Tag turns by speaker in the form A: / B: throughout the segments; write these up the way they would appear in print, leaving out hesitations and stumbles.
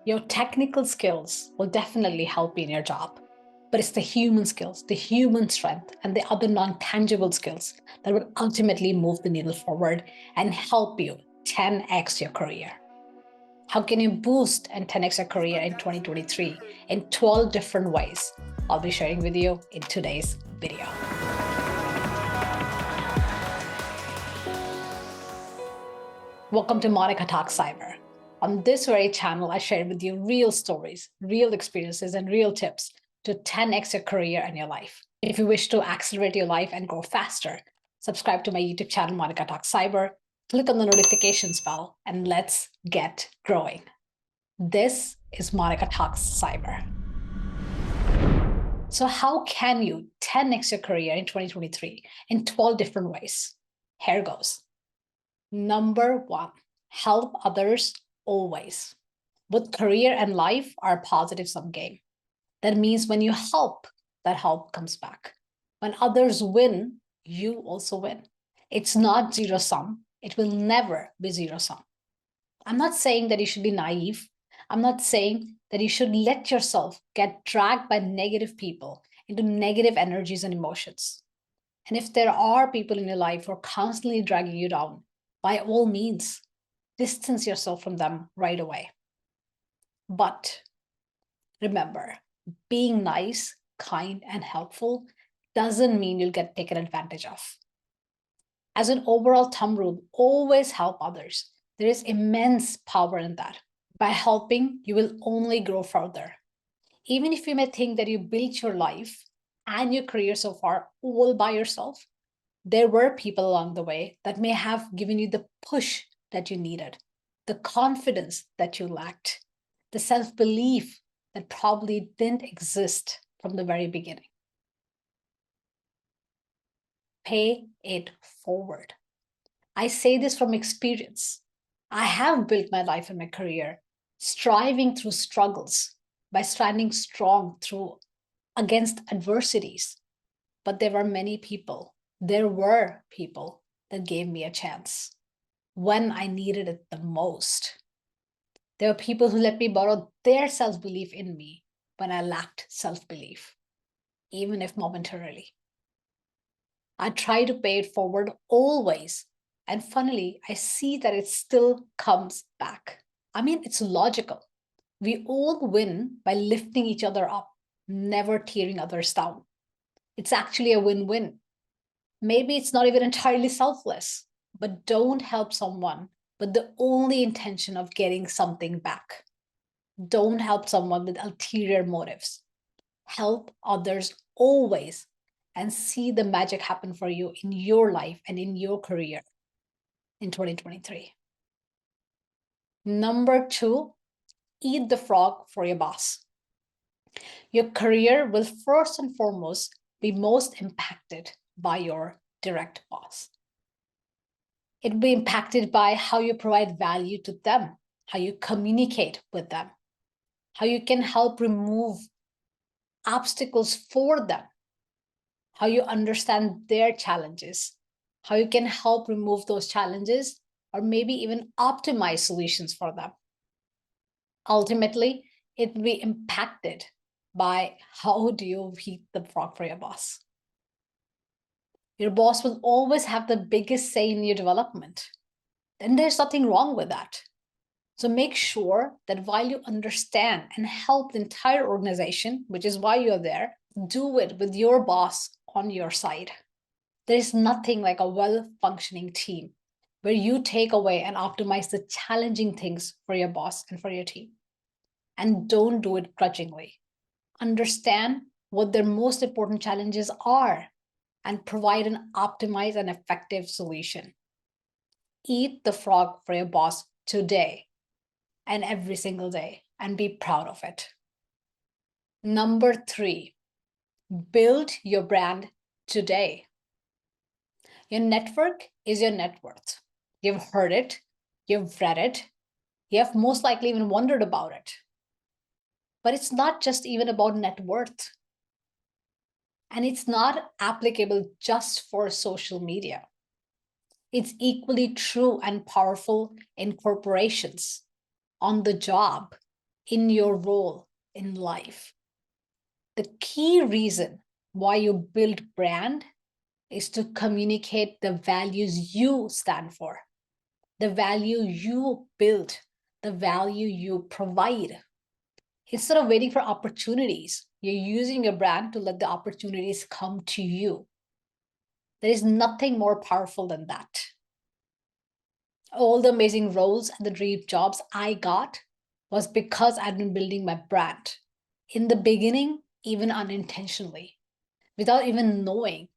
A: Your technical skills will definitely help you in your job, but it's the human skills, the human strength, and the other non-tangible skills that will ultimately move the needle forward and help you 10x your career. How can you boost and 10x your career in 2023 in 12 different ways? I'll be sharing with you in today's video. Welcome to Monica Talks Cyber. On this very channel, I share with you real stories, real experiences, and real tips to 10x your career and your life. If you wish to accelerate your life and grow faster, subscribe to my YouTube channel, Monica Talks Cyber, click on the notifications bell, and let's get growing. This is Monica Talks Cyber. So how can you 10x your career in 2023 in 12 different ways? Here goes. Number one, help others always. Both career and life are a positive sum game. That means when you help, that help comes back. When others win, you also win. It's not zero sum. It will never be zero sum. I'm not saying that you should be naive. I'm not saying that you should let yourself get dragged by negative people into negative energies and emotions. And if there are people in your life who are constantly dragging you down, by all means, distance yourself from them right away. But remember, being nice, kind, and helpful doesn't mean you'll get taken advantage of. As an overall thumb rule, always help others. There is immense power in that. By helping, you will only grow further. Even if you may think that you built your life and your career so far all by yourself, there were people along the way that may have given you the push that you needed, the confidence that you lacked, the self-belief that probably didn't exist from the very beginning. Pay it forward. I say this from experience. I have built my life and my career striving through struggles by standing strong against adversities. But there were people that gave me a chance when I needed it the most. There were people who let me borrow their self-belief in me when I lacked self-belief, even if momentarily. I try to pay it forward always. And funnily, I see that it still comes back. I mean, it's logical. We all win by lifting each other up, never tearing others down. It's actually a win-win. Maybe it's not even entirely selfless, but don't help someone with the only intention of getting something back. Don't help someone with ulterior motives. Help others always and see the magic happen for you in your life and in your career in 2023. Number two, eat the frog for your boss. Your career will first and foremost be most impacted by your direct boss. It will be impacted by how you provide value to them, how you communicate with them, how you can help remove obstacles for them, how you understand their challenges, how you can help remove those challenges, or maybe even optimize solutions for them. Ultimately, it will be impacted by how do you eat the frog for your boss. Your boss will always have the biggest say in your development. And there's nothing wrong with that. So make sure that while you understand and help the entire organization, which is why you're there, do it with your boss on your side. There is nothing like a well-functioning team where you take away and optimize the challenging things for your boss and for your team. And don't do it grudgingly. Understand what their most important challenges are and provide an optimized and effective solution. Eat the frog for your boss today and every single day and be proud of it. Number three, build your brand today. Your network is your net worth. You've heard it, you've read it, you have most likely even wondered about it. But it's not just even about net worth. And it's not applicable just for social media. It's equally true and powerful in corporations, on the job, in your role in life. The key reason why you build brand is to communicate the values you stand for, the value you build, the value you provide. Instead of waiting for opportunities, you're using your brand to let the opportunities come to you. There is nothing more powerful than that. All the amazing roles and the dream jobs I got was because I'd been building my brand. In the beginning, even unintentionally, without even knowing,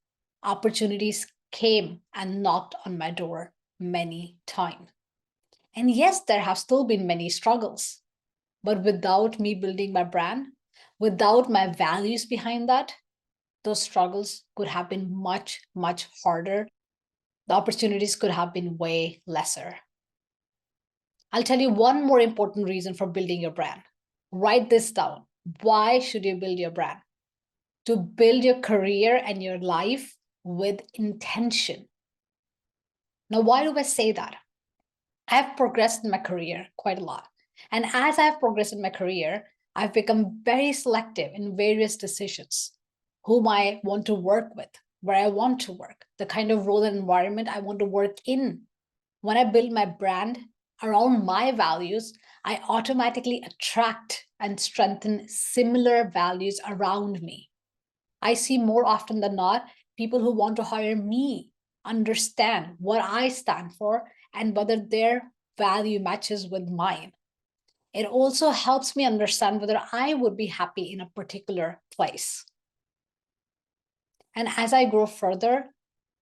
A: opportunities came and knocked on my door many times. And yes, there have still been many struggles, but without me building my brand, without my values behind that, those struggles could have been much, much harder. The opportunities could have been way lesser. I'll tell you one more important reason for building your brand. Write this down. Why should you build your brand? To build your career and your life with intention. Now, why do I say that? I've progressed in my career quite a lot. And as I've progressed in my career, I've become very selective in various decisions, whom I want to work with, where I want to work, the kind of role and environment I want to work in. When I build my brand around my values, I automatically attract and strengthen similar values around me. I see more often than not people who want to hire me understand what I stand for and whether their value matches with mine. It also helps me understand whether I would be happy in a particular place. And as I grow further,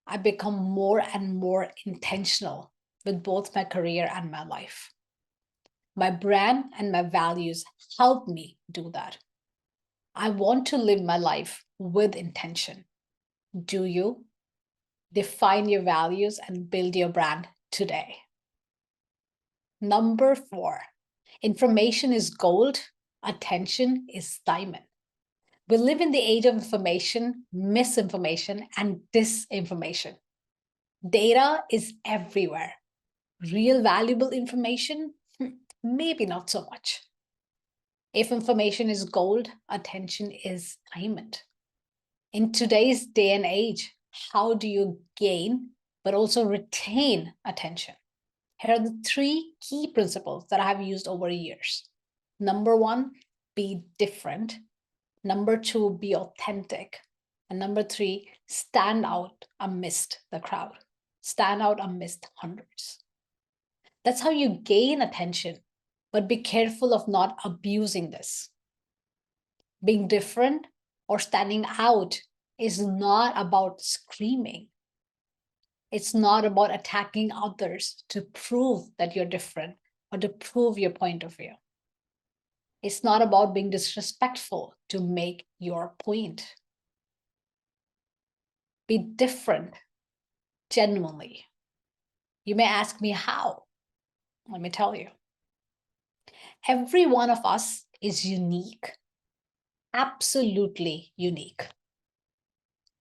A: I become more and more intentional with both my career and my life. My brand and my values help me do that. I want to live my life with intention. Do you? Define your values and build your brand today. Number 4, information is gold, attention is diamond. We live in the age of information, misinformation, and disinformation. Data is everywhere. Real valuable information? Maybe not so much. If information is gold, attention is diamond. In today's day and age, how do you gain but also retain attention? Here are the 3 key principles that I have used over the years. Number 1, be different. Number 2, be authentic. And number 3, stand out amidst the crowd. Stand out amidst hundreds. That's how you gain attention, but be careful of not abusing this. Being different or standing out is not about screaming. It's not about attacking others to prove that you're different or to prove your point of view. It's not about being disrespectful to make your point. Be different, genuinely. You may ask me how. Let me tell you. Every one of us is unique, absolutely unique.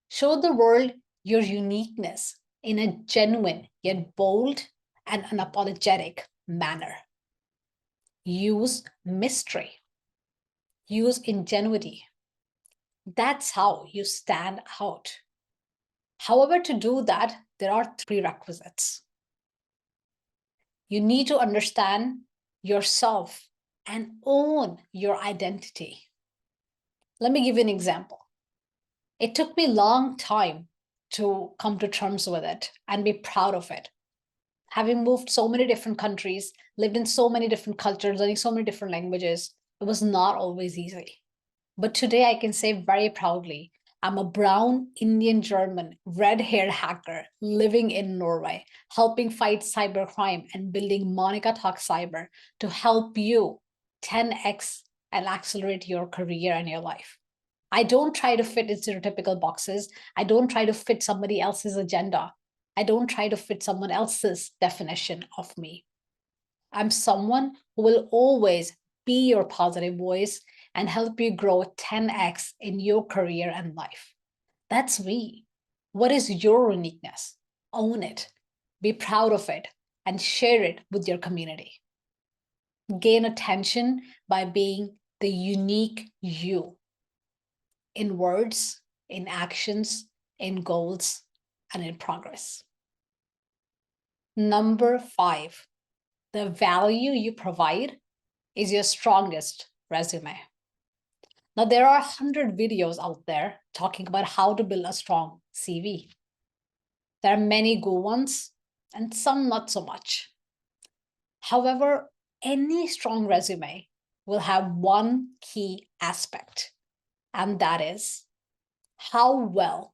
A: Show the world your uniqueness in a genuine yet bold and unapologetic manner. Use mystery. Use ingenuity. That's how you stand out. However, to do that, there are 3 prerequisites. You need to understand yourself and own your identity. Let me give you an example. It took me a long time to come to terms with it and be proud of it. Having moved so many different countries, lived in so many different cultures, learning so many different languages, it was not always easy. But today I can say very proudly, I'm a brown Indian German red-haired hacker living in Norway, helping fight cybercrime and building Monica Talk Cyber to help you 10x and accelerate your career and your life. I don't try to fit in stereotypical boxes. I don't try to fit somebody else's agenda. I don't try to fit someone else's definition of me. I'm someone who will always be your positive voice and help you grow 10x in your career and life. That's me. What is your uniqueness? Own it, be proud of it, and share it with your community. Gain attention by being the unique you in words, in actions, in goals, and in progress. Number 5, the value you provide is your strongest resume. Now, there are 100 videos out there talking about how to build a strong CV. There are many good ones and some not so much. However, any strong resume will have one key aspect, and that is how well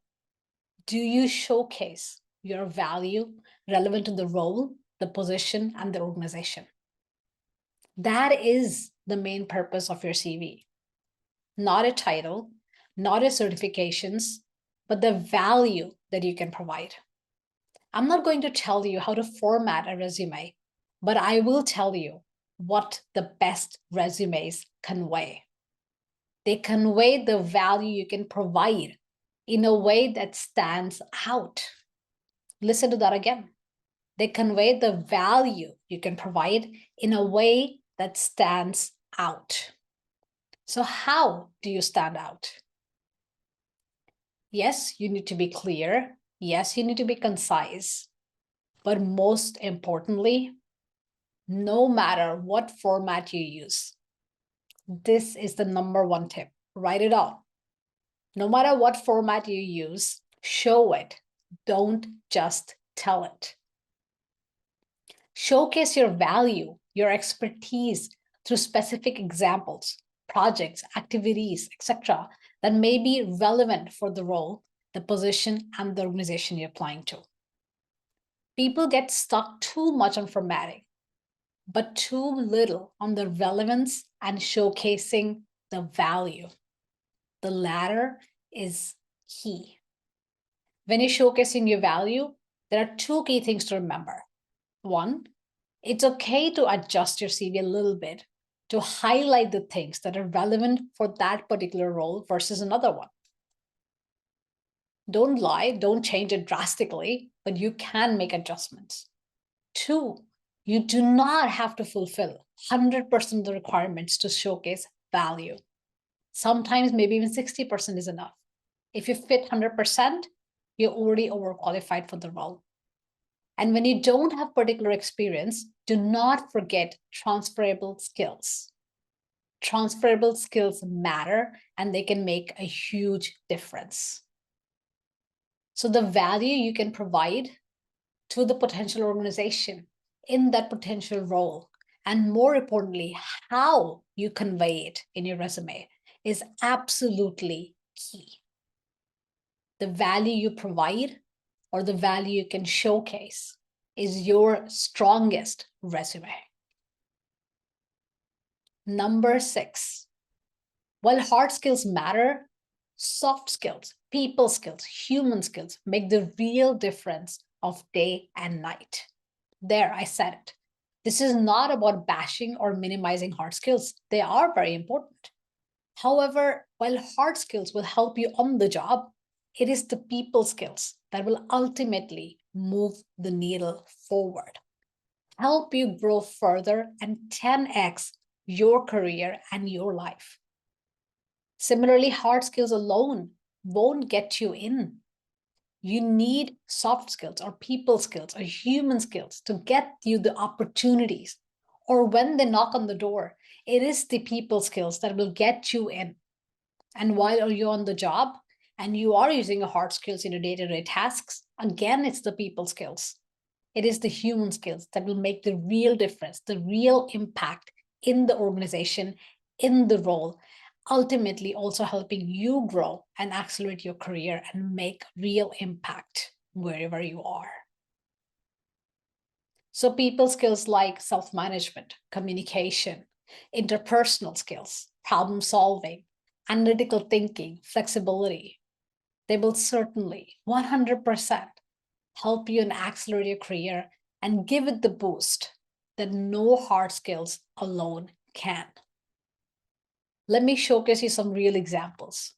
A: do you showcase your value relevant to the role, the position, and the organization. That is the main purpose of your CV. Not a title, not a certifications, but the value that you can provide. I'm not going to tell you how to format a resume, but I will tell you what the best resumes convey. They convey the value you can provide in a way that stands out. Listen to that again. They convey the value you can provide in a way that stands out. So how do you stand out? Yes, you need to be clear. Yes, you need to be concise. But most importantly, no matter what format you use, this is the number one tip. Write it out. No matter what format you use, show it. Don't just tell it. Showcase your value, your expertise through specific examples, projects, activities, etc., that may be relevant for the role, the position, and the organization you're applying to. People get stuck too much on formatting, but too little on the relevance and showcasing the value. The latter is key. When you're showcasing your value, there are two key things to remember. One, it's okay to adjust your CV a little bit to highlight the things that are relevant for that particular role versus another one. Don't lie, don't change it drastically, but you can make adjustments. Two, you do not have to fulfill 100% of the requirements to showcase value. Sometimes maybe even 60% is enough. If you fit 100%, you're already overqualified for the role. And when you don't have particular experience, do not forget transferable skills. Transferable skills matter and they can make a huge difference. So the value you can provide to the potential organization in that potential role, and more importantly, how you convey it in your resume is absolutely key. The value you provide or the value you can showcase is your strongest resume. Number 6, while hard skills matter, soft skills, people skills, human skills make the real difference of day and night. There, I said it. This is not about bashing or minimizing hard skills. They are very important. However, while hard skills will help you on the job, it is the people skills that will ultimately move the needle forward, help you grow further and 10x your career and your life. Similarly, hard skills alone won't get you in. You need soft skills or people skills or human skills to get you the opportunities. Or when they knock on the door, it is the people skills that will get you in. And while you're on the job and you are using your hard skills in your day-to-day tasks, again, it's the people skills. It is the human skills that will make the real difference, the real impact in the organization, in the role, ultimately also helping you grow and accelerate your career and make real impact wherever you are. So people skills like self-management, communication, interpersonal skills, problem solving, analytical thinking, flexibility, they will certainly 100% help you and accelerate your career and give it the boost that no hard skills alone can. Let me showcase you some real examples.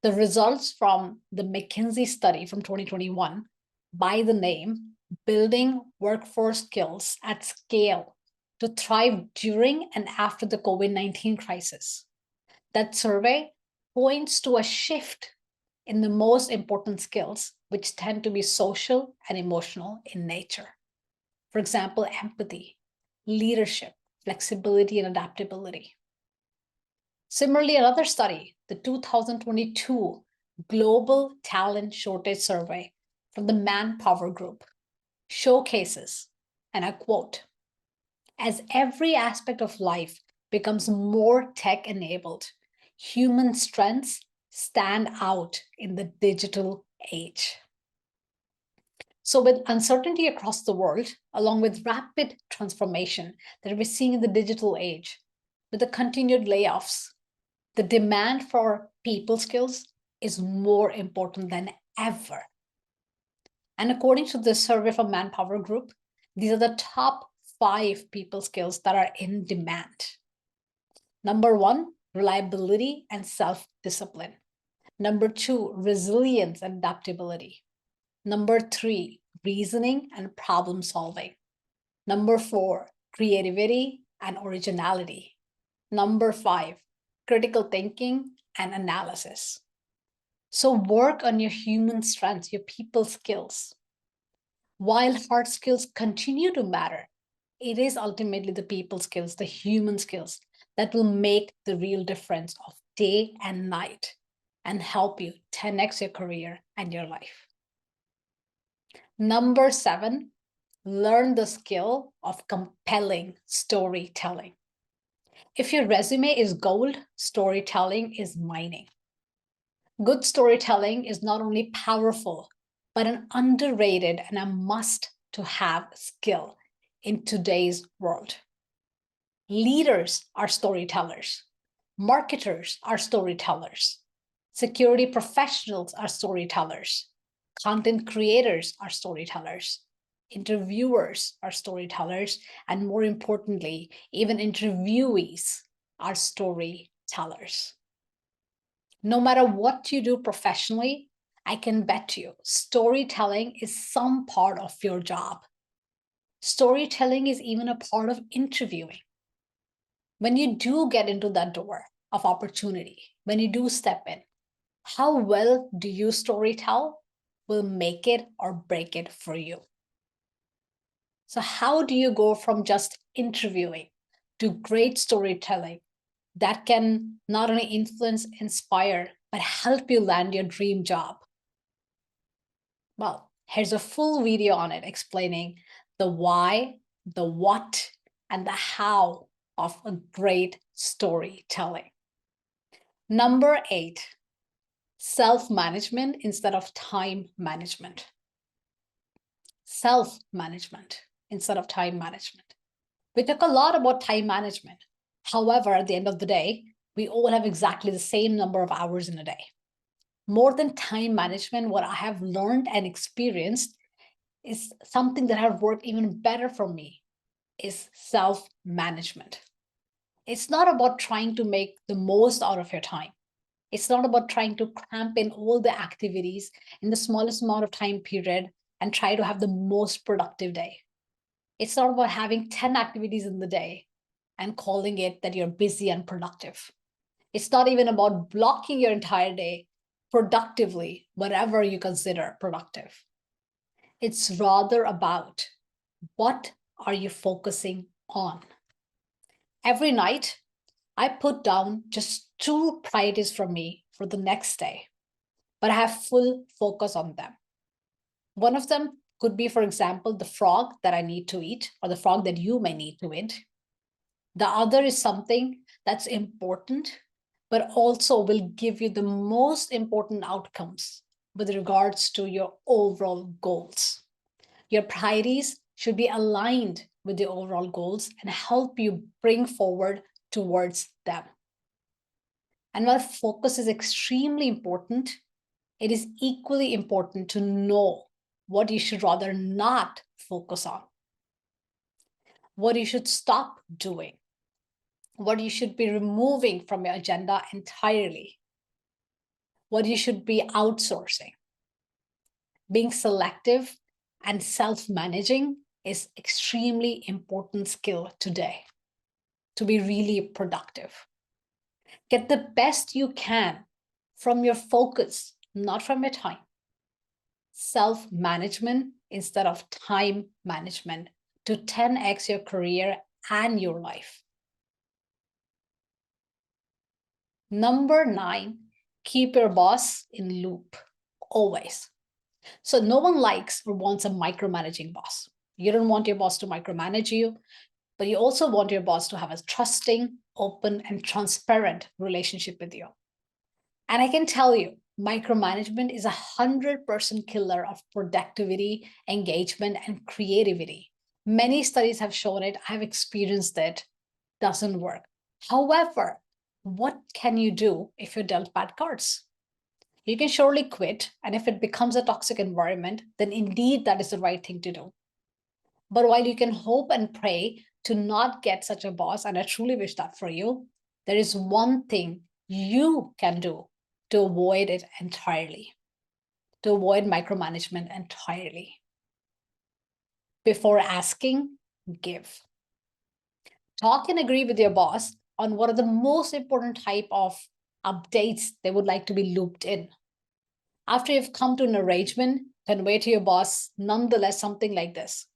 A: The results from the McKinsey study from 2021 by the name Building Workforce Skills at Scale to thrive during and after the COVID-19 crisis. That survey points to a shift in the most important skills, which tend to be social and emotional in nature. For example, empathy, leadership, flexibility, and adaptability. Similarly, another study, the 2022 Global Talent Shortage Survey from the Manpower Group, showcases, and I quote, as every aspect of life becomes more tech-enabled, human strengths stand out in the digital age. So with uncertainty across the world, along with rapid transformation that we're seeing in the digital age, with the continued layoffs, the demand for people skills is more important than ever. And according to the survey from Manpower Group, these are the top 5 people skills that are in demand. Number 1, reliability and self-discipline. Number 2, resilience and adaptability. Number 3, reasoning and problem solving. Number 4, creativity and originality. Number 5, critical thinking and analysis. So work on your human strengths, your people skills. While hard skills continue to matter, it is ultimately the people skills, the human skills, that will make the real difference of day and night and help you 10x your career and your life. Number 7, learn the skill of compelling storytelling. If your resume is gold, storytelling is mining. Good storytelling is not only powerful, but an underrated and a must-to-have skill in today's world. Leaders are storytellers. Marketers are storytellers. Security professionals are storytellers. Content creators are storytellers. Interviewers are storytellers. And more importantly, even interviewees are storytellers. No matter what you do professionally, I can bet you storytelling is some part of your job. Storytelling is even a part of interviewing. When you do get into that door of opportunity, when you do step in, how well do you storytell will make it or break it for you. So how do you go from just interviewing to great storytelling that can not only influence, inspire, but help you land your dream job? Well, here's a full video on it explaining the why, the what, and the how of a great storytelling. Number 8, self-management instead of time management. Self-management instead of time management. We talk a lot about time management. However, at the end of the day, we all have exactly the same number of hours in a day. More than time management, what I have learned and experienced is something that has worked even better for me is self-management. It's not about trying to make the most out of your time. It's not about trying to cramp in all the activities in the smallest amount of time period and try to have the most productive day. It's not about having 10 activities in the day and calling it that you're busy and productive. It's not even about blocking your entire day productively, whatever you consider productive. It's rather about what are you focusing on. Every night, I put down just 2 priorities for me for the next day, but I have full focus on them. One of them could be, for example, the frog that I need to eat or the frog that you may need to eat. The other is something that's important, but also will give you the most important outcomes with regards to your overall goals. Your priorities should be aligned with the overall goals and help you bring forward towards them. And while focus is extremely important, it is equally important to know what you should rather not focus on, what you should stop doing, what you should be removing from your agenda entirely, what you should be outsourcing. Being selective and self-managing is extremely important skill today to be really productive. Get the best you can from your focus, not from your time. Self-management instead of time management to 10x your career and your life. Number 9, keep your boss in loop, always. So no one likes or wants a micromanaging boss. You don't want your boss to micromanage you, but you also want your boss to have a trusting, open, and transparent relationship with you. And I can tell you, micromanagement is 100% killer of productivity, engagement, and creativity. Many studies have shown it. I've experienced it. Doesn't work. However, what can you do if you're dealt bad cards? You can surely quit. And if it becomes a toxic environment, then indeed that is the right thing to do. But while you can hope and pray to not get such a boss, and I truly wish that for you, there is one thing you can do to avoid it entirely, to avoid micromanagement entirely. Before asking, give. Talk and agree with your boss on what are the most important type of updates they would like to be looped in. After you've come to an arrangement, convey to your boss nonetheless something like this.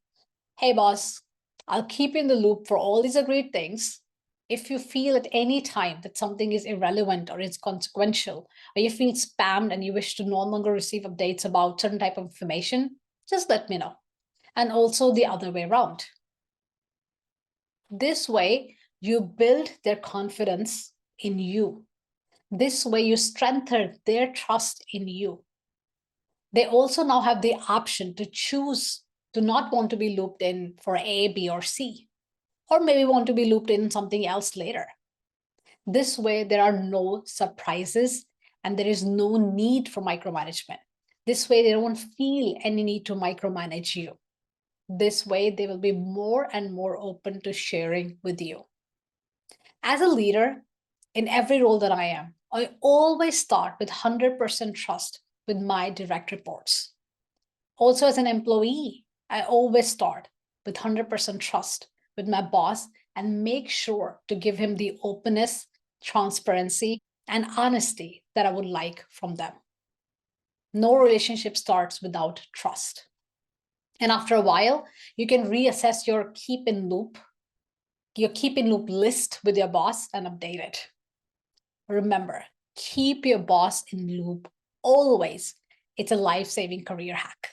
A: Hey boss, I'll keep you in the loop for all these agreed things. If you feel at any time that something is irrelevant or inconsequential, or you feel spammed and you wish to no longer receive updates about certain type of information, just let me know. And also the other way around. This way, you build their confidence in you. This way, you strengthen their trust in you. They also now have the option to choose to not want to be looped in for A, B, or C, or maybe want to be looped in something else later. This way, there are no surprises and there is no need for micromanagement. This way, they don't feel any need to micromanage you. This way, they will be more and more open to sharing with you. As a leader, in every role that I am, I always start with 100% trust with my direct reports. Also, as an employee, I always start with 100% trust with my boss and make sure to give him the openness, transparency, and honesty that I would like from them. No relationship starts without trust. And after a while, you can reassess your keep in loop list with your boss and update it. Remember, keep your boss in loop always. It's a life-saving career hack.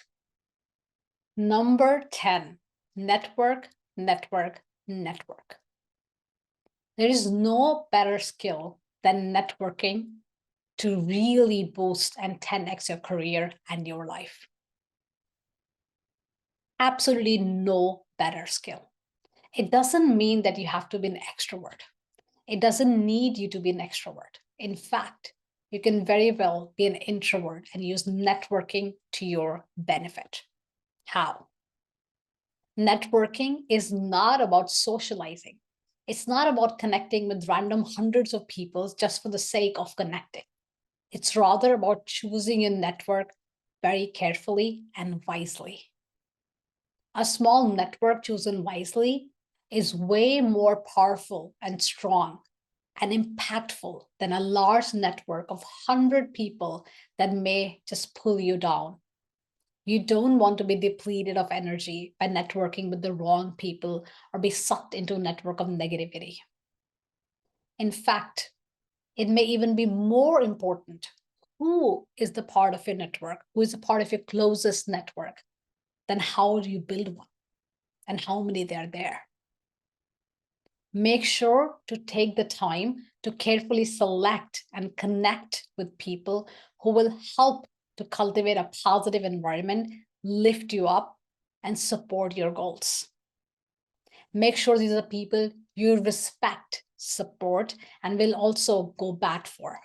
A: Number 10, network, network, network. There is no better skill than networking to really boost and 10x your career and your life. Absolutely no better skill. It doesn't mean that you have to be an extrovert. It doesn't need you to be an extrovert. In fact, you can very well be an introvert and use networking to your benefit. How? Networking is not about socializing. It's not about connecting with random hundreds of people just for the sake of connecting. It's rather about choosing your network very carefully and wisely. A small network chosen wisely is way more powerful and strong and impactful than a large network of 100 people that may just pull you down. You don't want to be depleted of energy by networking with the wrong people or be sucked into a network of negativity. In fact, it may even be more important who is the part of your network, who is a part of your closest network, than how do you build one and how many there are there. Make sure to take the time to carefully select and connect with people who will help to cultivate a positive environment, lift you up, and support your goals. Make sure these are people you respect, support, and will also go back for.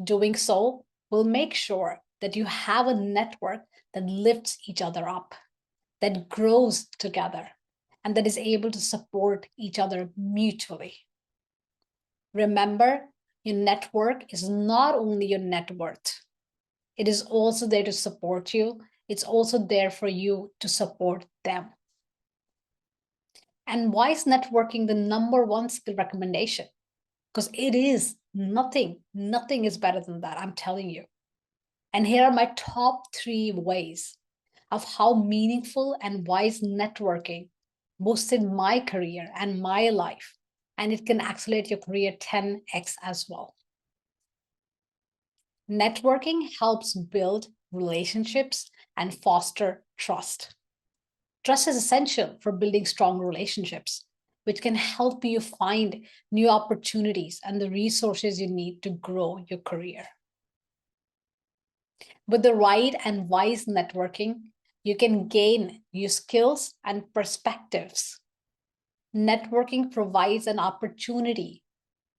A: Doing so will make sure that you have a network that lifts each other up, that grows together, and that is able to support each other mutually. Remember, your network is not only your net worth. It is also there to support you. it's also there for you to support them. And why is networking the number one skill recommendation? Because it is nothing is better than that, I'm telling you. And here are my top 3 ways of how meaningful and wise networking boosted my career and my life. And it can accelerate your career 10x as well. Networking helps build relationships and foster trust. Trust is essential for building strong relationships, which can help you find new opportunities and the resources you need to grow your career. With the right and wise networking, you can gain new skills and perspectives. Networking provides an opportunity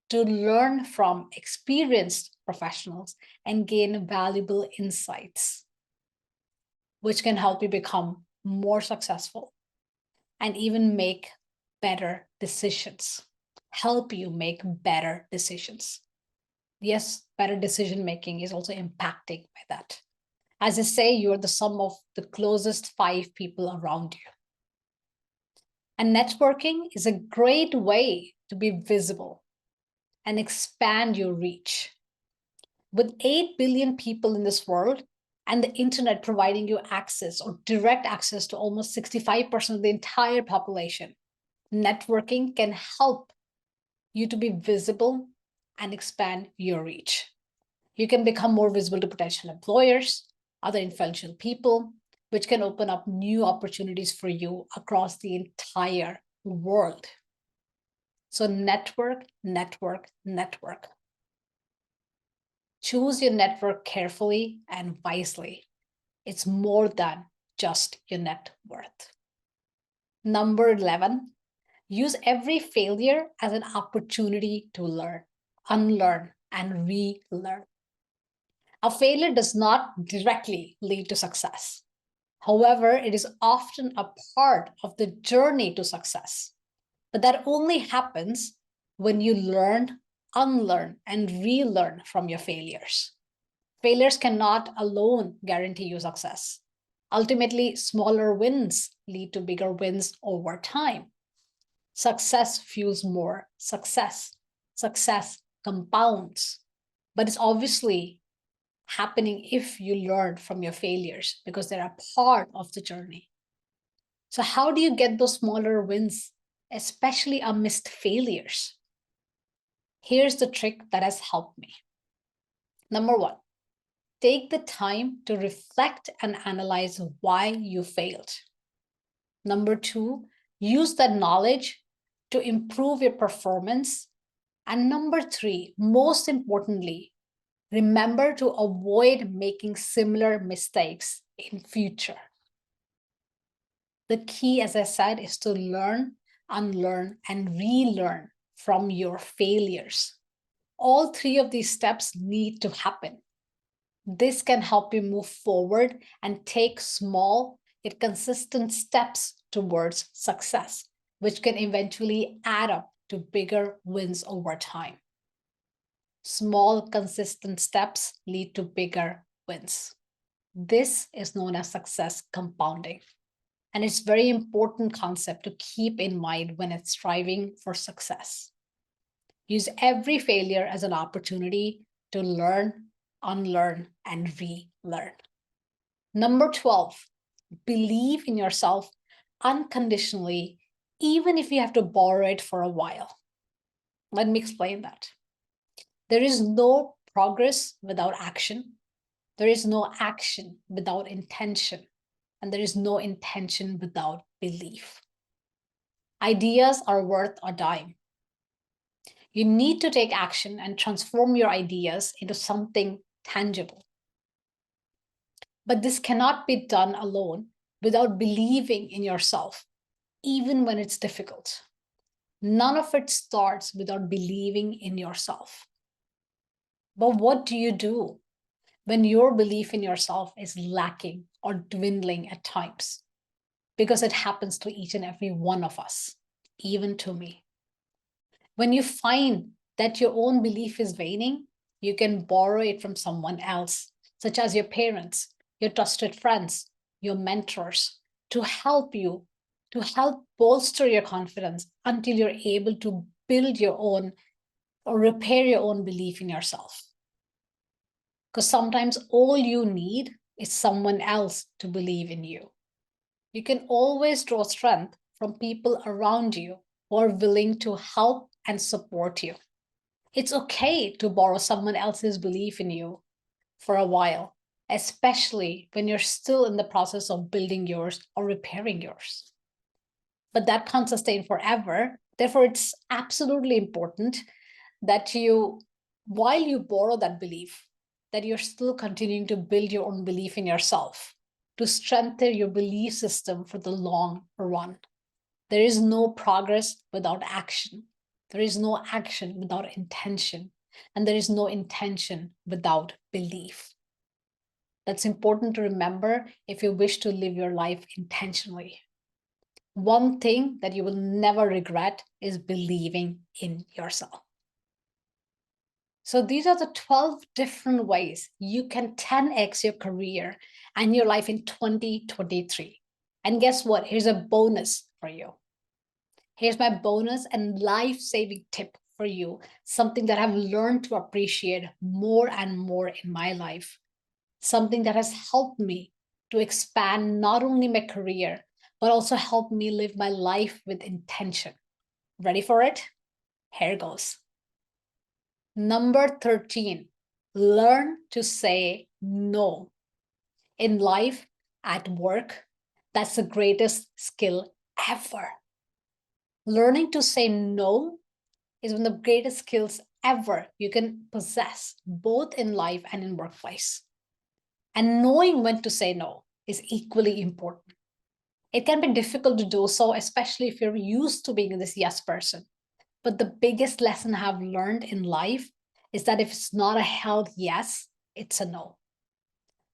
A: to learn from experienced professionals and gain valuable insights, which can help you become more successful and even make better decisions, help you make better decisions. Yes, better decision making is also impacted by that. As I say, you're the sum of the closest 5 people around you. And networking is a great way to be visible and expand your reach. With 8 billion people in this world and the internet providing you access or direct access to almost 65% of the entire population, networking can help you to be visible and expand your reach. You can become more visible to potential employers, other influential people, which can open up new opportunities for you across the entire world. So network, network, network. Choose your network carefully and wisely. It's more than just your net worth. Number 11, use every failure as an opportunity to learn, unlearn, and relearn. A failure does not directly lead to success. However, it is often a part of the journey to success. But that only happens when you learn, unlearn, and relearn from your failures. Failures cannot alone guarantee you success. Ultimately, smaller wins lead to bigger wins over time. Success fuels more success. Success compounds. But it's obviously happening if you learn from your failures because they're a part of the journey. So how do you get those smaller wins, especially amidst failures? Here's the trick that has helped me. Number 1, take the time to reflect and analyze why you failed. Number 2, use that knowledge to improve your performance. And number 3, most importantly, remember to avoid making similar mistakes in future. The key, as I said, is to learn, unlearn, and relearn from your failures. All 3 of these steps need to happen. This can help you move forward and take small yet consistent steps towards success, which can eventually add up to bigger wins over time. Small, consistent steps lead to bigger wins. This is known as success compounding. And it's a very important concept to keep in mind when it's striving for success. Use every failure as an opportunity to learn, unlearn, and relearn. Number 12, believe in yourself unconditionally, even if you have to borrow it for a while. Let me explain that. There is no progress without action. There is no action without intention. And there is no intention without belief. Ideas are worth a dime. You need to take action and transform your ideas into something tangible. But this cannot be done alone without believing in yourself, even when it's difficult. None of it starts without believing in yourself. But what do you do when your belief in yourself is lacking or dwindling at times? Because it happens to each and every one of us, even to me. When you find that your own belief is waning, you can borrow it from someone else, such as your parents, your trusted friends, your mentors to help you, to help bolster your confidence until you're able to build your own or repair your own belief in yourself. Because sometimes all you need is someone else to believe in you. You can always draw strength from people around you who are willing to help and support you. It's okay to borrow someone else's belief in you for a while, especially when you're still in the process of building yours or repairing yours. But that can't sustain forever. Therefore, it's absolutely important that you, while you borrow that belief, that you're still continuing to build your own belief in yourself, to strengthen your belief system for the long run. There is no progress without action. There is no action without intention. And there is no intention without belief. That's important to remember if you wish to live your life intentionally. One thing that you will never regret is believing in yourself. So these are the 12 different ways you can 10x your career and your life in 2023. And guess what? Here's a bonus for you. Here's my bonus and life-saving tip for you, something that I've learned to appreciate more and more in my life, something that has helped me to expand not only my career, but also helped me live my life with intention. Ready for it? Here goes. Number 13, learn to say no. In life, at work, that's the greatest skill ever. Learning to say no is one of the greatest skills ever you can possess, both in life and in workplace. And knowing when to say no is equally important. It can be difficult to do so, especially if you're used to being this yes person. But the biggest lesson I've learned in life is that if it's not a held yes, it's a no.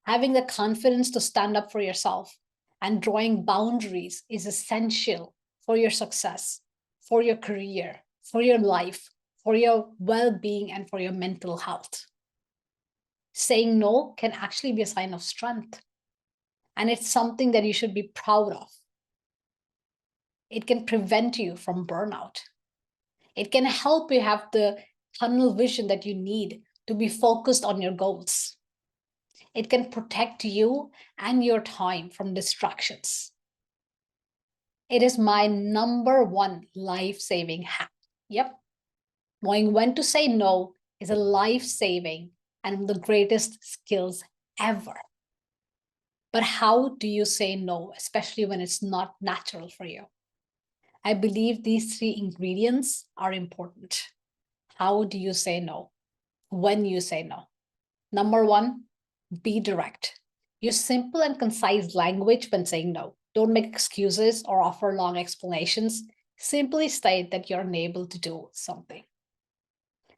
A: Having the confidence to stand up for yourself and drawing boundaries is essential for your success, for your career, for your life, for your well-being, and for your mental health. Saying no can actually be a sign of strength. And it's something that you should be proud of. It can prevent you from burnout. It can help you have the tunnel vision that you need to be focused on your goals. It can protect you and your time from distractions. It is my number one life-saving hack. Yep. Knowing when to say no is a life-saving and one of the greatest skills ever. But how do you say no, especially when it's not natural for you? I believe these 3 ingredients are important. How do you say no? When you say no? Number 1, be direct. Use simple and concise language when saying no. Don't make excuses or offer long explanations. Simply state that you're unable to do something.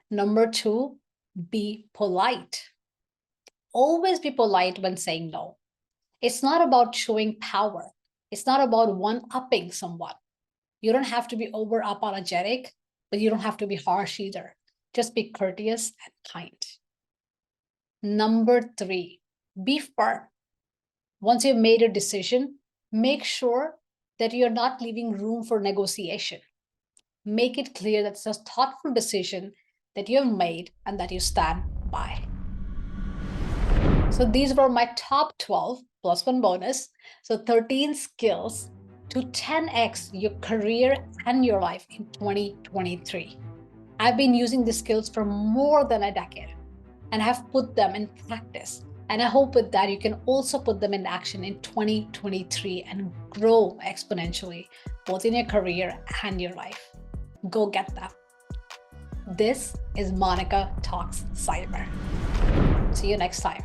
A: Number 2, be polite. Always be polite when saying no. It's not about showing power. It's not about one-upping someone. You don't have to be over apologetic, but you don't have to be harsh either. Just be courteous and kind. Number 3, be firm. Once you've made a decision, make sure that you're not leaving room for negotiation. Make it clear that it's a thoughtful decision that you have made and that you stand by. So these were my top 12 plus one bonus. So 13 skills to 10x your career and your life in 2023. I've been using these skills for more than a decade and have put them in practice. And I hope with that you can also put them in action in 2023 and grow exponentially, both in your career and your life. Go get them. This is Monica Talks Cyber. See you next time.